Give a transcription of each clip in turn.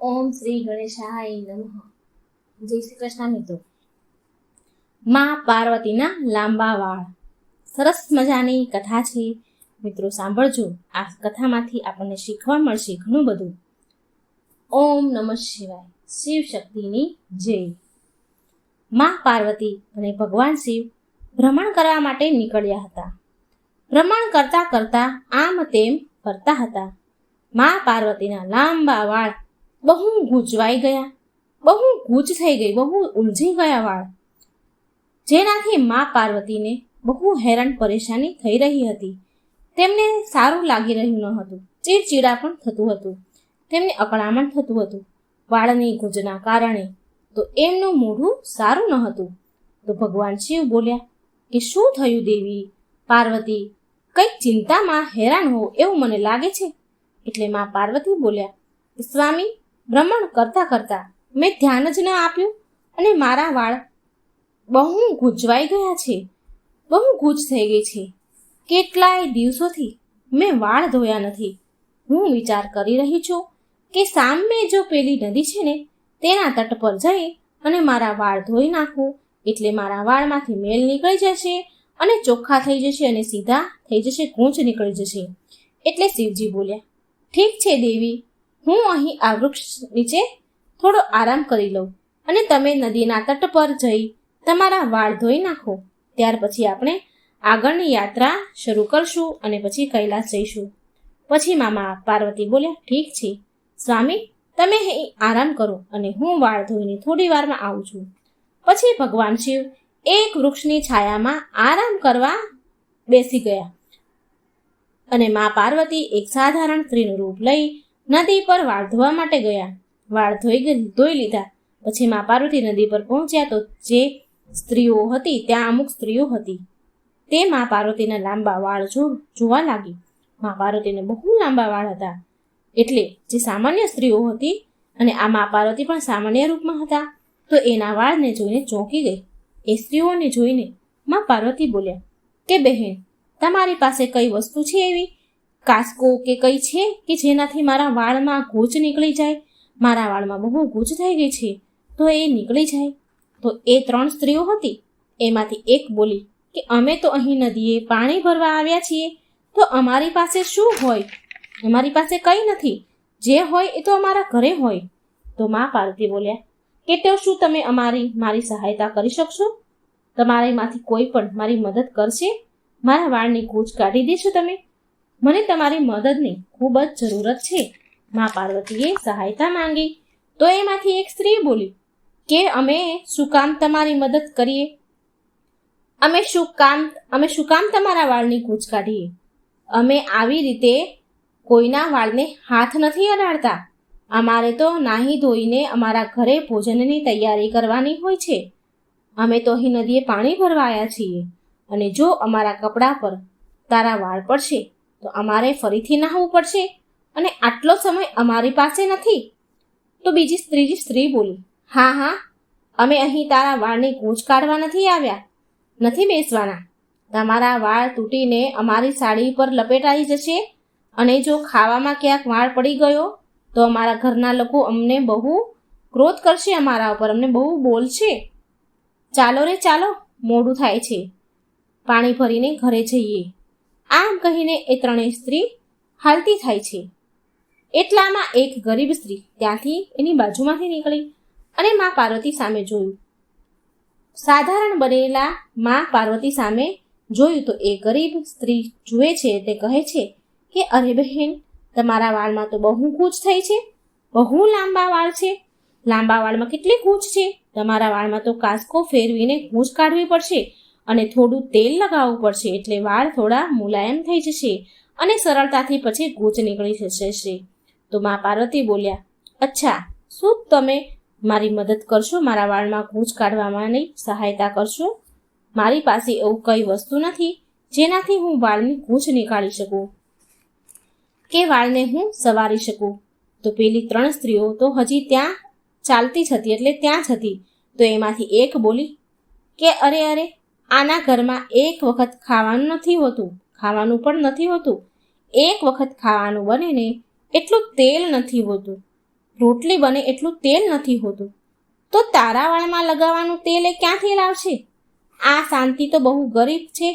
ઓમ શ્રી ગણેશાય નમઃ. જય શ્રી કૃષ્ણ મિત્રો. માં પાર્વતીના લાંબા વાળ. સરસ મજાની કથા છે મિત્રો, સાંભળજો. આ કથામાંથી આપણને શીખવા મળશે ઘણું બધું. ઓમ નમઃ શિવાય. શિવ શક્તિની જય. માં પાર્વતી અને ભગવાન શિવ ભ્રમણ કરવા માટે નીકળ્યા હતા. ભ્રમણ કરતા કરતા આમ તેમ ફરતા હતા. માં પાર્વતીના લાંબા વાળ બહુ ગૂંચવાઈ ગયા, બહુ ગૂંચ થઈ ગઈ, બહુ ઉલઝી ગયા વાળ, જેનાથી માં પાર્વતીને બહુ હેરાન પરેશાની થઈ રહી હતી. તેમને સારું લાગી રહ્યું ન હતું, ચીડચીડા પણ થતું હતું, તેમને અકળામણ થતું હતું વાળની ગૂંચના કારણે. તો એમનું મોઢું સારું ન હતું. તો ભગવાન શિવ બોલ્યા કે શું થયું દેવી પાર્વતી, કંઈક ચિંતામાં હેરાન હો એવું મને લાગે છે. એટલે માં પાર્વતી બોલ્યા કે સ્વામી, ભ્રમણ કરતા કરતા મેં ધ્યાન જ ન આપ્યું અને મારા વાળ બહુ ગૂંચવાઈ ગયા છે, બહુ ગૂંચ થઈ ગઈ છે. કેટલાય દિવસોથી મેં વાળ ધોયા નથી. હું વિચાર કરી રહી છું કે સામે જો પેલી નદી છે ને તેના તટ પર જઈ અને મારા વાળ ધોઈ નાખું, એટલે મારા વાળમાંથી મેલ નીકળી જશે અને ચોખ્ખા થઈ જશે અને સીધા થઈ જશે, ગૂંચ નીકળી જશે. એટલે શિવજી બોલ્યા, ઠીક છે દેવી, હું અહીં આ વૃક્ષ નીચે થોડો આરામ કરી લઉં અને તમે નદીના તટ પર જઈ તમારા વાળ ધોઈ નાખો. ત્યાર પછી આપણે આગળની યાત્રા શરૂ કરશું અને પછી કૈલાસ જઈશું. પછી મામા પાર્વતી બોલ્યા, ઠીક છે સ્વામી, તમે અહીં આરામ કરો અને હું વાળ ધોઈને થોડી વારમાં આવું છું. પછી ભગવાન શિવ એક વૃક્ષની છાયામાં આરામ કરવા બેસી ગયા અને મા પાર્વતી એક સાધારણ સ્ત્રીનું રૂપ લઈ નદી પર વાળ ધોવા માટે ગયા. વાળ ધોઈ લીધા પછી મા પાર્વતી નદી પર પહોંચ્યા તો જે સ્ત્રીઓ હતી ત્યાં અમુક સ્ત્રીઓ હતી, તે મા પાર્વતીના લાંબા વાળ જોવા લાગી. મા પાર્વતીને બહુ લાંબા વાળ હતા, એટલે જે સામાન્ય સ્ત્રીઓ હતી અને આ મા પાર્વતી પણ સામાન્ય રૂપમાં હતા, તો એના વાળને જોઈને ચોંકી ગઈ. એ સ્ત્રીઓને જોઈને મા પાર્વતી બોલ્યા કે બહેન, તમારી પાસે કઈ વસ્તુ છે એવી, કાસ્કો કે કઈ છે કે જેનાથી મારા વાળમાં ગૂંચ નીકળી જાય? મારા વાળમાં બહુ ગૂંચ થઈ ગઈ છે, તો એ નીકળી જાય. તો એ 3 સ્ત્રીઓ હતી, એમાંથી એક બોલી કે અમે તો અહીં નદીએ પાણી ભરવા આવ્યા છીએ, તો અમારી પાસે શું હોય? અમારી પાસે કંઈ નથી, જે હોય એ તો અમારા ઘરે હોય. તો મા પાર્વતી બોલ્યા કે તો શું તમે મારી સહાયતા કરી શકશો? તમારામાંથી કોઈ પણ મારી મદદ કરશે? મારા વાળની ગૂંચ કાઢી દેશો તમે? મને તમારી મદદની ખૂબ જ જરૂરત છે. મા પાર્વતીએ સહાયતા માંગી. તો એમાંથી એક સ્ત્રી બોલી કે અમે શું કામ તમારી મદદ કરીએ? અમે શું કામ તમારા વાળની ગૂંચ કાઢીએ? અમે આવી રીતે કોઈના વાળને હાથ નથી અડાડતા. અમારે તો નાહી ધોઈને અમારા ઘરે ભોજનની તૈયારી કરવાની હોય છે. અમે તો અહીં નદીએ પાણી ભરવા આવ્યા છીએ અને જો અમારા કપડા પર તારા વાળ પડશે તો અમારે ફરીથી નહાવું પડશે અને આટલો સમય અમારી પાસે નથી. તો ત્રીજી સ્ત્રી બોલી, હા, અમે અહીં તારા વાળની ગૂંચ કાઢવા નથી આવ્યા, નથી બેસવાના. તમારા વાળ તૂટીને અમારી સાડી પર લપેટાઈ જશે અને જો ખાવામાં ક્યાંક વાળ પડી ગયો તો અમારા ઘરના લોકો અમને બહુ ક્રોધ કરશે, અમારા ઉપર અમને બહુ બોલશે. ચાલો રે ચાલો, મોડું થાય છે, પાણી ભરીને ઘરે જઈએ. આમ કહીને એ 3 સ્ત્રી હાલતી થાય છે. એટલામાં એક ગરીબ સ્ત્રી ત્યાંથી એની બાજુમાંથી નીકળી અને મા પાર્વતી સામે જોયું. સાધારણ બનેલા મા પાર્વતી સામે જોયું તો એ ગરીબ સ્ત્રી જુએ છે તે કહે છે કે અરે બહેન, તમારા વાળમાં તો બહુ ગૂંચ થઈ છે, બહુ લાંબા વાળ છે. લાંબા વાળમાં કેટલી ગૂંચ છે? તમારા વાળમાં તો કાસ્કો ફેરવીને ગૂંચ કાઢવી પડશે અને થોડું તેલ લગાવવું પડશે, એટલે વાળ થોડા મુલાયમ થઈ જશે અને સરળતાથી પછી ગૂંચ નીકળી જશે. તો મા પાર્વતી બોલ્યા, અચ્છા, શું તમે મારી મદદ કરશો? મારા વાળમાં ગૂંચ કાઢવામાં સહાયતા કરશો? મારી પાસે એવું કઈ વસ્તુ નથી જેનાથી હું વાળની ગૂંચ નીકાળી શકું કે વાળને હું સવારી શકું. તો પેલી 3 સ્ત્રીઓ તો હજી ત્યાં ચાલતી જ હતી, એટલે ત્યાં જ હતી. તો એમાંથી એક બોલી કે અરે, આના ઘરમાં એક વખત ખાવાનું નથી હોતું, ખાવાનું પણ નથી હોતું. એક વખત ખાવાનું બને ને એટલું તેલ નથી હોતું. રોટલી બને એટલું તેલ નથી હોતું, તો તારા વાળમાં લગાવવાનું તેલ એ ક્યાંથી લાવશે? આ શાંતિ તો બહુ ગરીબ છે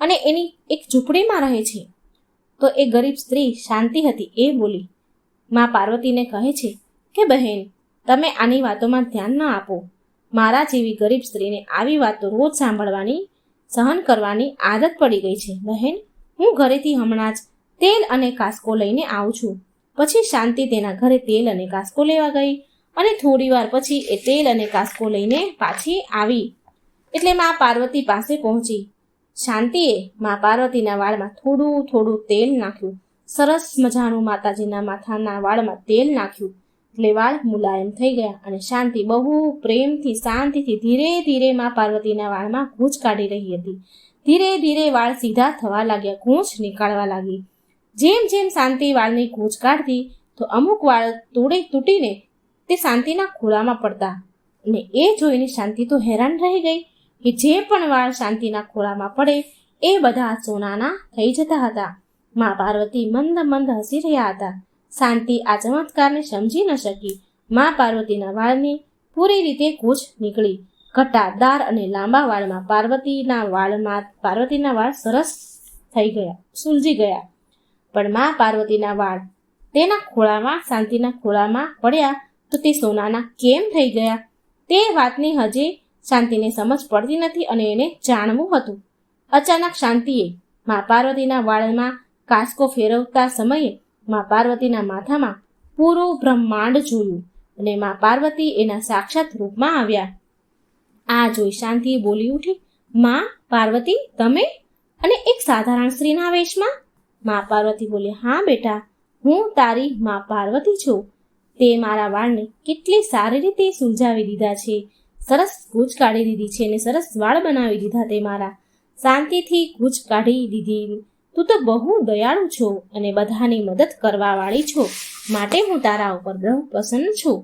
અને એની એક ઝૂંપડીમાં રહે છે. તો એ ગરીબ સ્ત્રી શાંતિ હતી એ બોલી. મા પાર્વતીને કહે છે કે બહેન, તમે આની વાતોમાં ધ્યાન ન આપો. મારા જેવી ગરીબ સ્ત્રીને આવી વાતો રોજ સાંભળવાની, સહન કરવાની આદત પડી ગઈ છે. બહેન, હું ઘરેથી હમણાં જ તેલ અને કાસ્કો લઈને આવું છું. પછી શાંતિ તેના ઘરે તેલ અને કાસ્કો લેવા ગઈ અને થોડી વાર પછી એ તેલ અને કાસ્કો લઈને પાછી આવી એટલે મા પાર્વતી પાસે પહોંચી. શાંતિએ મા પાર્વતીના વાળમાં થોડું થોડું તેલ નાખ્યું. સરસ મજાનું માતાજીના માથાના વાળમાં તેલ નાખ્યું એટલે વાળ મુલાયમ થઈ ગયા અને શાંતિ બહુ પ્રેમથી શાંતિથી ધીરે ધીરે મા પાર્વતીના વાળમાં ગૂંચ કાઢી રહી હતી. ધીરે ધીરે વાળ સીધા થવા લાગ્યા, ગૂંચ નીકાળવા લાગી. જેમ જેમ શાંતિ વાળની ગૂંચ કાઢતી તો અમુક વાળ તૂટીને તે શાંતિના ખોળામાં પડતા અને એ જોઈને શાંતિ તો હેરાન રહી ગઈ કે જે પણ વાળ શાંતિના ખોળામાં પડે એ બધા સોનાના થઈ જતા હતા. મા પાર્વતી મંદ મંદ હસી રહ્યા હતા. શાંતિ આ ચમત્કારને સમજી ન શકી. મા પાર્વતીના વાળની પૂરી રીતે ગૂંચ નીકળી. ઘટાદાર અને લાંબા વાળમાં પાર્વતીના વાળ સરસ થઈ ગયા, સુલજી ગયા. પણ મા પાર્વતીના વાળ તેના ખોળામાં, શાંતિના ખોળામાં પડ્યા તો તે સોનાના કેમ થઈ ગયા? તે વાતની હજી શાંતિને સમજ પડતી નથી અને એને જાણવું હતું. અચાનક શાંતિએ મા પાર્વતીના વાળમાં કાસ્કો ફેરવતા સમયે મા પાર્વતીના માથામાં પૂરું બ્રહ્માંડ જોયું અને મા પાર્વતી એના સાક્ષાત રૂપમાં આવ્યા. આ જોઈ શાંતિએ બોલી ઉઠી, મા પાર્વતી, તમે? અને એક સાધારણ સ્ત્રીના વેશમાં? મા પાર્વતી બોલી, હા બેટા, હું તારી મા પાર્વતી છું. તે મારા વાળને કેટલી સારી રીતે સુલઝાવી દીધા છે, સરસ ગૂંચ કાઢી દીધી છે અને સરસ વાળ બનાવી દીધા. તે મારા શાંતિથી ગૂંચ કાઢી દીધી. તું તો બહુ દયાળુ છો અને બધાની મદદ કરવા વાળી છો, માટે હું તારા ઉપર બહુ પ્રસન્ન છું.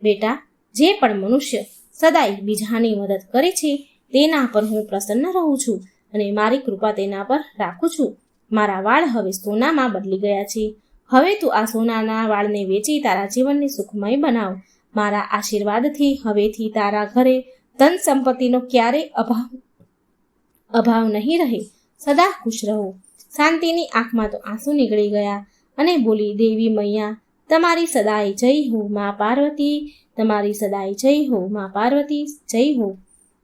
બેટા, જે પણ મનુષ્ય સદાય બીજાની મદદ કરે છે તેના પર હું પ્રસન્ન રહું છું અને મારી કૃપા તેના પર રાખું છું. મારા વાળ હવે સોનામાં બદલી ગયા છે. હવે તું આ સોનાના વાળને વેચી તારા જીવનને સુખમય બનાવ. મારા આશીર્વાદથી હવેથી તારા ઘરે ધન સંપત્તિનો ક્યારેય અભાવ નહીં રહે. સદા ખુશ રહો. શાંતિની આંખમાં તો આંસુ નીકળી ગયા અને બોલી, દેવી મૈયા, તમારી સદાય જય હો. મા પાર્વતી, તમારી સદાય જય હો. મા પાર્વતી, જય હો.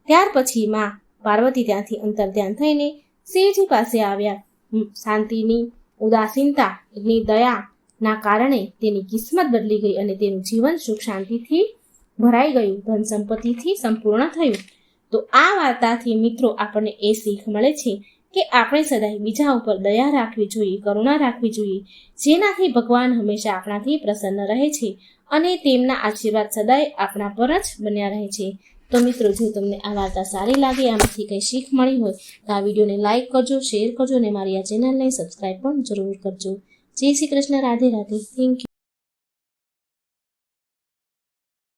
ત્યાર પછી મા પાર્વતી ત્યાંથી અંતર્ધ્યાન થઈને શિવજી પાસે આવ્યા. શાંતિની ઉદાસીનતાની દયાના કારણે તેની કિસ્મત બદલી ગઈ અને તેનું જીવન સુખ શાંતિથી ભરાઈ ગયું, ધન સંપત્તિથી સંપૂર્ણ થયું. તો આ વાર્તાથી મિત્રો આપણને એ શીખ મળે છે કે આપણે સદાય બીજા ઉપર દયા રાખવી જોઈએ, કરુણા રાખવી જોઈએ, જેનાથી ભગવાન હંમેશા આપણાથી પ્રસન્ન રહે છે અને તેમના આશીર્વાદ સદાય આપણા પર જ બન્યા રહે છે. તો મિત્રો, જો તમને આ વાર્તા સારી લાગે, આમાંથી કંઈ શીખ મળી હોય તો આ વિડીયોને લાઇક કરજો, શેર કરજો અને મારી આ ચેનલને સબસ્ક્રાઈબ પણ જરૂર કરજો. જય શ્રી કૃષ્ણ. રાધે રાધે. Thank you.